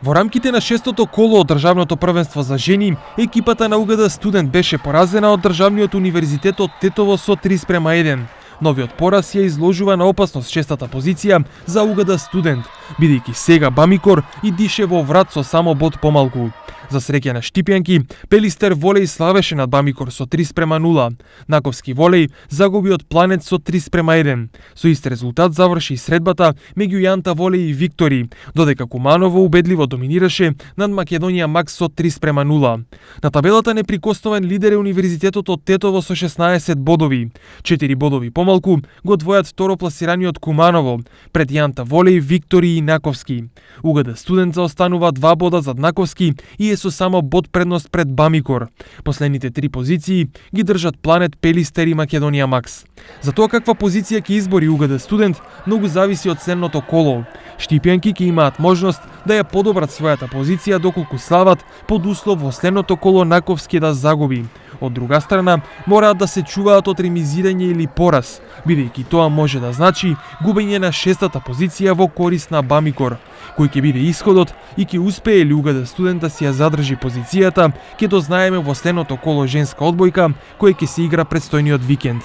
Во рамките на шестото коло од државното првенство за жени, екипата на УГД Студент беше поразена од државниот универзитет од Тетово со 3:1. Новиот пораз ја изложува на опасност шестата позиција за УГД Студент, бидејќи сега Бамикор и дише во врат со само бод помалку. За среќа на штипјанки, Пелистер волеј славеше над Бамикор со 3:0. Наковски волеј загуби од Планет со 3:1. Со ист резултат заврши средбата меѓу Јанта волеј и Виктори, додека Куманово убедливо доминираше над Македонија Макс со 3:0. На табелата неприкосновен лидер е Универзитетот од Тетово со 16 бодови. 4 бодови помалку го двојат второпласираниот Куманово, пред Јанта волеј, Виктори и Наковски. УГД Студент заостанува 2 бода зад Наковски и со само бод предност пред Бамикор. Последните 3 позиции ги држат Планет, Пелистер и Македонија Макс. За тоа каква позиција ќе избори УГД Студент, многу зависи од следното коло. Штипјанки ќе имаат можност да ја подобрат својата позиција доколку слават под услов во следното коло Наковски да загуби. Од друга страна, мораат да се чуваат од ремизирање или пораз, бидејќи тоа може да значи губење на шестата позиција во корист на Бамикор. Кој ќе биде исходот и ќе успее ли УГД Студент да си ја задржи позицијата, ќе дознаеме во следното коло женска одбојка, кој ќе се игра предстојниот викенд.